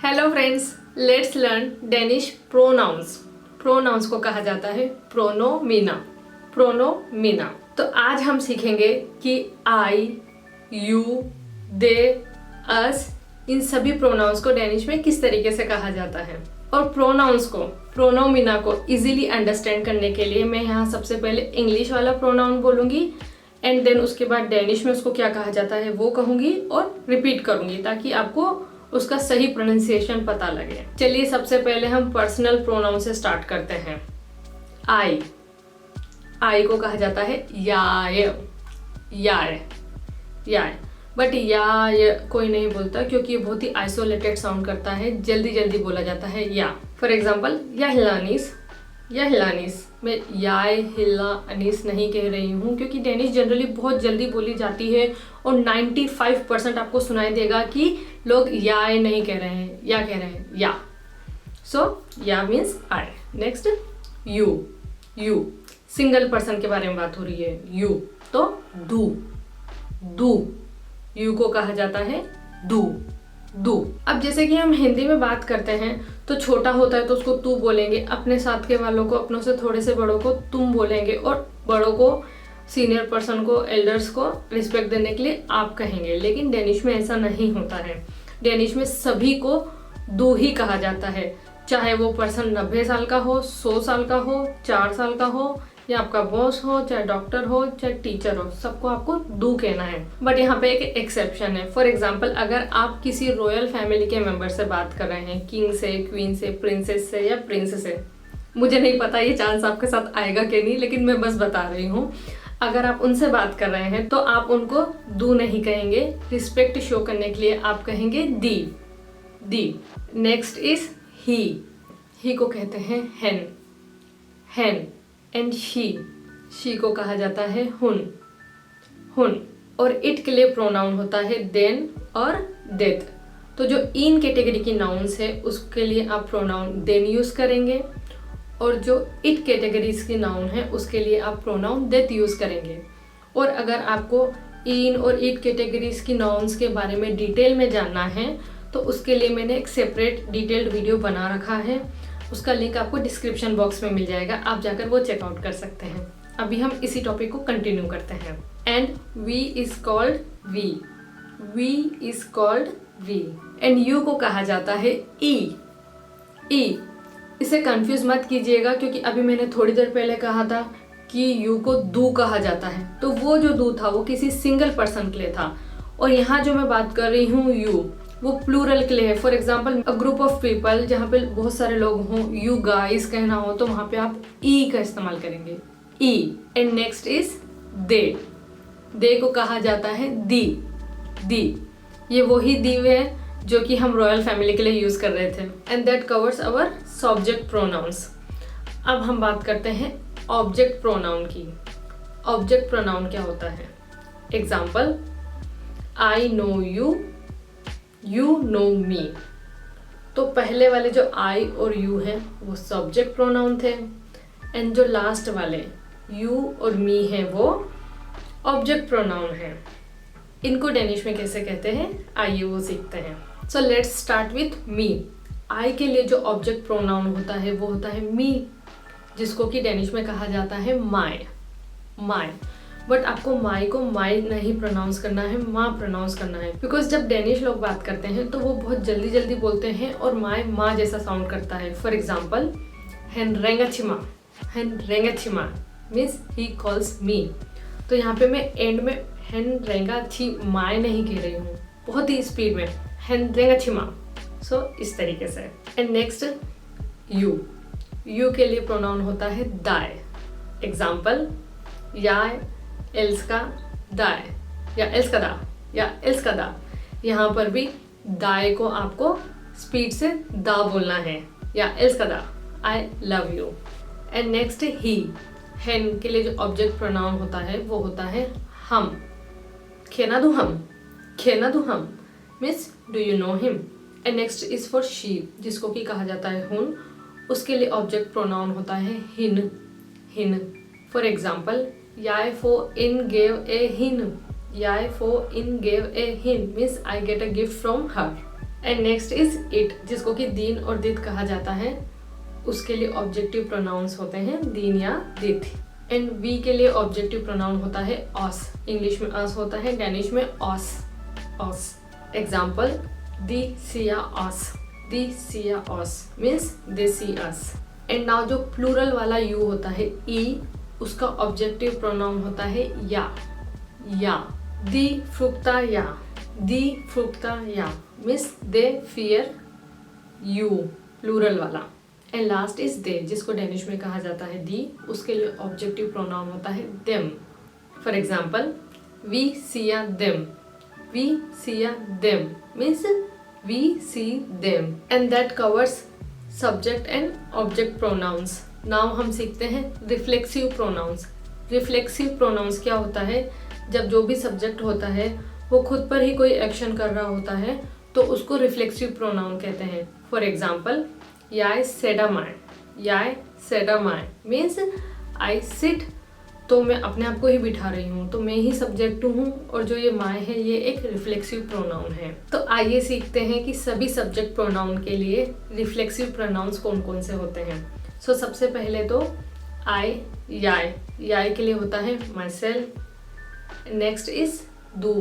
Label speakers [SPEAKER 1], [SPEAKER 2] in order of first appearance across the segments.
[SPEAKER 1] Hello friends, let's learn Danish pronouns. Pronouns को कहा जाता है प्रोनोमिना। प्रोनोमिना। तो आज हम सीखेंगे कि आई, यू, दे, अस, इन सभी प्रोनाउंस को डेनिश में किस तरीके से कहा जाता है। और प्रोनाउंस को, प्रोनोमिना को इजीली अंडरस्टैंड करने के लिए मैं यहाँ सबसे पहले इंग्लिश वाला प्रोनाउन बोलूंगी एंड देन उसके बाद डेनिश में उसको क्या कहा जाता है वो कहूंगी और रिपीट करूंगी ताकि आपको उसका सही प्रोनाउंसिएशन पता लगे। चलिए सबसे पहले हम पर्सनल प्रोनाउन से स्टार्ट करते हैं। आई, आई को कहा जाता है याय, याय, याय। बट याय कोई नहीं बोलता क्योंकि ये बहुत ही आइसोलेटेड साउंड करता है, जल्दी जल्दी बोला जाता है या। फॉर एग्जाम्पल या हिलानीस, या हिलानीस। मैं याय हिला अनीस नहीं कह रही हूँ क्योंकि डेनिश जनरली बहुत जल्दी बोली जाती है और 95% आपको सुनाई देगा कि लोग याय नहीं कह रहे हैं, या कह रहे हैं या। सो या means I. Next you, you single person के बारे में बात हो रही है। यू तो दू, दू, यू को कहा जाता है दू, दू। अब जैसे कि हम हिंदी में बात करते हैं तो छोटा होता है तो उसको तू बोलेंगे, अपने साथ के वालों को, अपनों से थोड़े से बड़ों को तुम बोलेंगे और बड़ों को, सीनियर पर्सन को, एल्डर्स को रिस्पेक्ट देने के लिए आप कहेंगे। लेकिन डेनिश में ऐसा नहीं होता है। डेनिश में सभी को दू ही कहा जाता है, चाहे वो पर्सन 90 साल का हो, 100 साल का हो, 4 साल का हो, या आपका बॉस हो, चाहे डॉक्टर हो, चाहे टीचर हो, सबको आपको दू कहना है। बट यहाँ पे एक एक्सेप्शन है। फॉर एग्जाम्पल अगर आप किसी रॉयल फैमिली के मेंबर से बात कर रहे हैं, किंग से, क्वीन से, प्रिंसेस से या प्रिंस से, मुझे नहीं पता ये चांस आपके साथ आएगा कि नहीं, लेकिन मैं बस बता रही हूँ। अगर आप उनसे बात कर रहे हैं तो आप उनको दू नहीं कहेंगे, रिस्पेक्ट शो करने के लिए आप कहेंगे दी, दी। नेक्स्ट इज ही, ही को कहते हैं हेन, हेन। एंड शी को कहा जाता है हुन, हुन। और इट के लिए प्रोनाउन होता है देन और देत। तो जो इन कैटेगरी की नाउन्स है उसके लिए आप प्रोनाउन देन यूज करेंगे और जो इट कैटेगरीज की नाउन है उसके लिए आप प्रोनाउन देत यूज करेंगे। और अगर आपको इन और इट कैटेगरीज की नाउन्स के बारे में डिटेल में जानना है तो उसके लिए मैंने एक सेपरेट डिटेल्ड वीडियो बना रखा है, उसका लिंक आपको डिस्क्रिप्शन बॉक्स में मिल जाएगा, आप जाकर वो चेकआउट कर सकते हैं। अभी हम इसी टॉपिक को कंटिन्यू करते हैं। And we is called we, we is called we. And you को कहा जाता है ई, ई। इसे कंफ्यूज मत कीजिएगा क्योंकि अभी मैंने थोड़ी देर पहले कहा था कि यू को दू कहा जाता है, तो वो जो दू था वो किसी सिंगल पर्सन के लिए था। और यहाँ जो मैं बात कर रही हूँ यू, वो प्लूरल के लिए है। For example a group of people, जहाँ पे बहुत सारे लोग हों, यू गाइस कहना हो तो वहाँ पे आप ई का इस्तेमाल करेंगे, ई। एंड नेक्स्ट इज दे, दे को कहा जाता है दी, दी। ये वही दी है जो कि हम रॉयल फैमिली के लिए यूज कर रहे थे। And that covers our subject pronouns. अब हम बात करते हैं ऑब्जेक्ट प्रोनाउन की। ऑब्जेक्ट प्रोनाउन क्या होता है? Example I know you, you know me. तो पहले वाले जो आई और यू है वो सब्जेक्ट प्रोनाउन थे एंड जो लास्ट वाले यू और मी है वो ऑब्जेक्ट प्रोनाउन है। इनको डेनिश में कैसे कहते हैं आइए वो सीखते हैं। So let's start with me. I के लिए जो ऑब्जेक्ट प्रोनाउन होता है वो होता है मी, जिसको कि डेनिश में कहा जाता है माय, माय। बट आपको माई को माई नहीं प्रोनाउंस करना है, माँ प्रोनाउंस करना है। बिकॉज जब डेनिश लोग बात करते हैं तो वो बहुत जल्दी जल्दी बोलते हैं और माई माँ जैसा साउंड करता है। फॉर एग्जाम्पल हेन रेंगचिमा, हेन रेंगचिमा मीन्स ही कॉल्स मी। तो यहाँ पे मैं एंड में हेन रेंगाची माई नहीं कह रही हूँ, बहुत ही स्पीड में हेन रेंगचिमा। सो इस तरीके से। एंड नेक्स्ट यू, यू के लिए प्रोनाउन होता है दाय। एग्जाम्पल याय एल्स्का दाय, या एल्स्का दा, या एल्स्का दा। यहाँ पर भी दाय को आपको स्पीड से दा बोलना है, या एल्स्का दा, I love you. And next he, हेन के लिए जो ऑब्जेक्ट प्रोनाउन होता है वो होता है हम। खेना दू हम, खेना दू हम means do you know him. And next is for she, जिसको कि कहा जाता है हुन, उसके लिए ऑब्जेक्ट प्रोनाउन होता है हिन, हिन। For example Jeg får in gave a hin, jeg får in gave a hin means I get a gift from her. And next is it, जिसको कि दीन और दित कहा जाता है, उसके लिए ऑब्जेक्टिव प्रोनाउंस होते हैं दीन या दित। एंड वी के लिए ऑब्जेक्टिव प्रोनाउन होता है ऑस, इंग्लिश में अस होता है, डैनिश में ऑस, ऑस। एग्जाम्पल, दी सिया ऑस, दी सिया ऑस means they see us. And now जो प्लूरल वाला यू होता है ई, उसका ऑब्जेक्टिव प्रोनाउन होता है या, या। दी फ्रुक्ता या, दी फ्रुक्ता या means they fear you, plural वाला। एंड लास्ट इज दे, जिसको डेनिश में कहा जाता है दी, उसके लिए ऑब्जेक्टिव प्रोनाउन होता है देम। फॉर एग्जाम्पल, वी सिया देम, वी सिया देम means we see them. And that covers subject and object pronouns. Now हम सीखते हैं रिफ्लेक्सिव प्रोनाउंस। रिफ्लेक्सिव प्रोनाउंस क्या होता है? जब जो भी सब्जेक्ट होता है वो खुद पर ही कोई एक्शन कर रहा होता है तो उसको रिफ्लेक्सिव प्रोनाउन कहते हैं। फॉर एग्जाम्पल, याय सेडा माय, याय सेडा माय मीन्स आई सिट, तो मैं अपने आप को ही बिठा रही हूँ, तो मैं ही सब्जेक्ट हूँ और जो ये माय है ये एक रिफ्लेक्सिव प्रोनाउन है। तो आइए सीखते हैं कि सभी सब्जेक्ट प्रोनाउन के लिए रिफ्लेक्सिव प्रोनाउंस कौन कौन से होते हैं। सो सबसे पहले तो आई, याय, याय के लिए होता है माई सेल्फ। नेक्स्ट इज दू,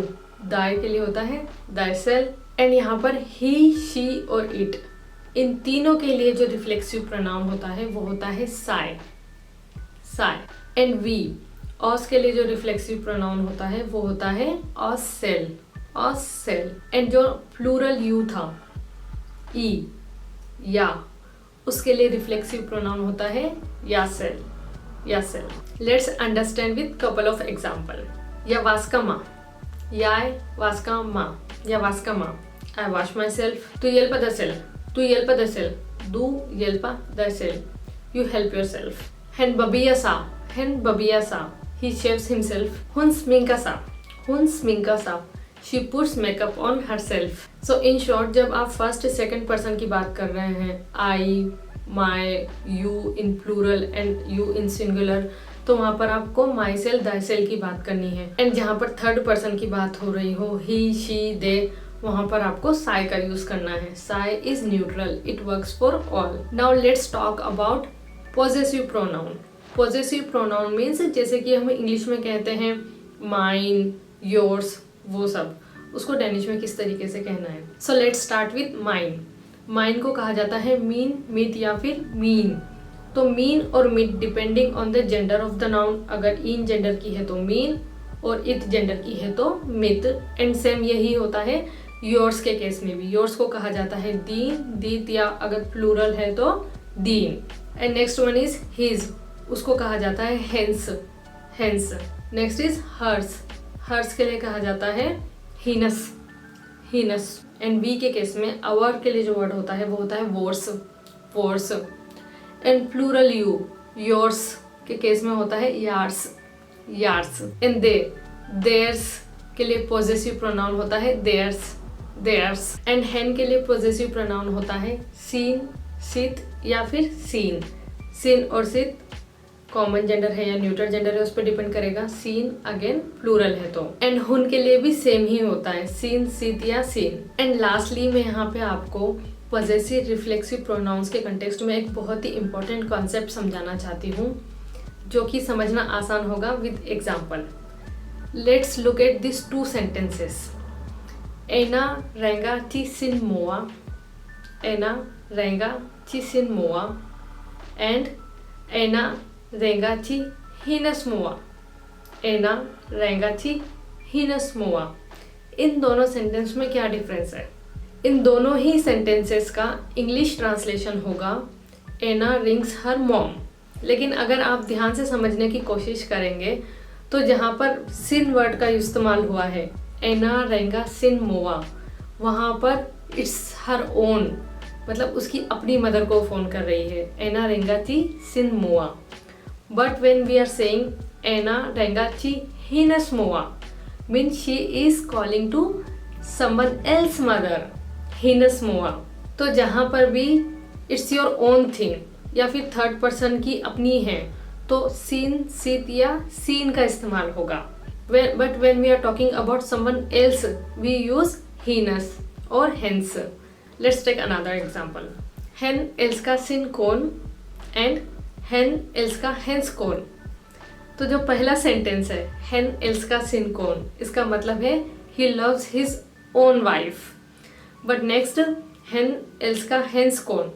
[SPEAKER 1] दाय के लिए होता है दाय सेल्फ। एंड यहाँ पर ही, शी और इट, इन तीनों के लिए जो रिफ्लेक्सिव प्रोनाउन होता है वो होता है साय, साय। एंड वी, ऑस के लिए जो रिफ्लेक्सिव प्रोनाउन होता है वो होता है ऑस सेल, ऑस सेल। एंड जो प्लूरल यू था ई, या, उसके लिए रिफ्लेक्सिव प्रोनाउन होता है या सेल, या सेल। Let's understand with couple of example. या वास्का मा, याय वास्का मा, या वास्का मा, आई वॉश माई सेल्फ। तू hjälpa dig själv, du hjälper dig själv, du hjälper dig själv, you help yourself. Hen babia sa, hen babia sa, he shaves himself. Hon sminkar sa, hon sminkar sa, she puts makeup on herself. So in short, जब आप first second person की बात कर रहे हैं, I, my, you in plural and you in singular, तो वहाँ पर आपको माई सेल, दाई सेल की बात करनी है। एंड जहाँ पर थर्ड पर्सन की बात हो रही हो, ही, शी, दे, वहाँ पर आपको साई का यूज करना है। Sai is neutral, it works for all. Now let's talk about possessive pronoun. Possessive pronoun means जैसे कि हम इंग्लिश में कहते हैं माइन, योर्स, वो सब, उसको डेनिश में किस तरीके से कहना है। सो let's start with mine. Mine को कहा जाता है मीन, मित या फिर मीन। तो मीन और मित depending on the gender of the noun, अगर इन जेंडर की है तो मीन और इट जेंडर की है तो मित। एंड सेम यही होता है योर्स के केस में भी। योर्स को कहा जाता है दीन, दीत, या अगर प्लूरल है तो दीन। And next one is his, उसको कहा जाता है हेंस, हेंस। नेक्स्ट इज हर्स, हर्स के लिए कहा जाता है हीनस, हीनस। एंड वी के केस में अवर के लिए जो वर्ड होता है वो होता है वोर्स, वोर्स। एंड प्लूरल यू, योर्स के केस में होता है यार्स, यार्स। एंड दे, देयर्स के लिए पॉजेसिव प्रोनाउन होता है देयर्स, देयर्स। एंड हेन के लिए पॉजेसिव प्रोनाउन होता है सीन, सित या फिर सीन। सीन और सित कॉमन जेंडर है या न्यूट्रल जेंडर है उस पर डिपेंड करेगा। सीन अगेन प्लूरल है तो। एंड हुन के लिए भी सेम ही होता है, सीन, सित या सीन। एंड लास्टली मैं यहाँ पे आपको पॉजेसिव रिफ्लेक्सिव प्रोनाउंस के कंटेक्स्ट में एक बहुत ही इंपॉर्टेंट कॉन्सेप्ट समझाना चाहती हूँ जो कि समझना आसान होगा with example. Let's look at this two sentences. एना रेंगा ची सिन मोआ, एना रेंगा ची सिन मोआ एंड एना रेंगा ची हिनस मोआ, एना रेंगा ची हिनस मोआ। इन दोनों सेंटेंस में क्या डिफरेंस है? इन दोनों ही सेंटेंसेस का इंग्लिश ट्रांसलेशन होगा एना रिंग्स हर मॉम। लेकिन अगर आप ध्यान से समझने की कोशिश करेंगे तो जहाँ पर सिन वर्ड का इस्तेमाल हुआ है, एना रेंगा सिन मोआ, वहाँ पर इट्स हर ओन, मतलब उसकी अपनी मदर को फोन कर रही है, एना रेंगा ची सिन मोआ। But when we are saying एना रेंगा ची हिनस मोआ, means she is calling to someone else mother, हिनस मोआ। तो जहाँ पर भी इट्स योर ओन थिंग या फिर थर्ड पर्सन की अपनी है तो सीन, सित या सीन का इस्तेमाल होगा। But when we are talking about someone else we use हीनस और हेंस। Let's take another example. Hen älskar sin kon and hen älskar hens kon. तो जो पहला सेंटेंस है hen älskar sin kon, इसका मतलब है he loves his own wife. But next hen älskar hens kon,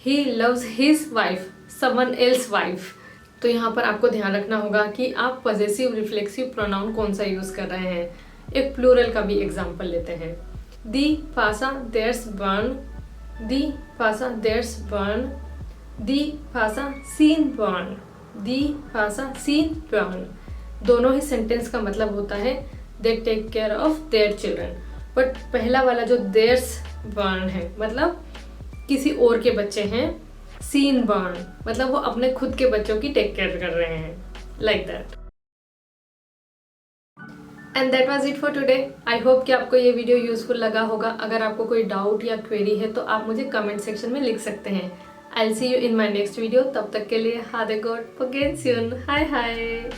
[SPEAKER 1] he loves his wife, someone else wife. तो यहाँ पर आपको ध्यान रखना होगा कि आप पॉजेसिव रिफ्लेक्सिव प्रोनाउन कौन सा यूज कर रहे हैं. एक प्लूरल का भी एग्जांपल लेते हैं. दी फासा देयर्स बर्न, दी फासा देयर्स बर्न, दी फासा सीन बर्न, दी फासा सीन बर्न. दोनों ही सेंटेंस का मतलब होता है they take care of their children. But पहला वाला जो देयर्स बर्न है मतलब किसी और के बच्चे हैं. सीन बर्न मतलब वो अपने खुद के बच्चों की टेक केयर कर रहे हैं. Like that. And that was it for today. I hope कि आपको ये वीडियो यूजफुल लगा होगा. अगर आपको कोई डाउट या क्वेरी है तो आप मुझे कमेंट सेक्शन में लिख सकते हैं. I will see you in my next video. तब तक के लिए हादे गॉड अगेन सून. हाय हाय.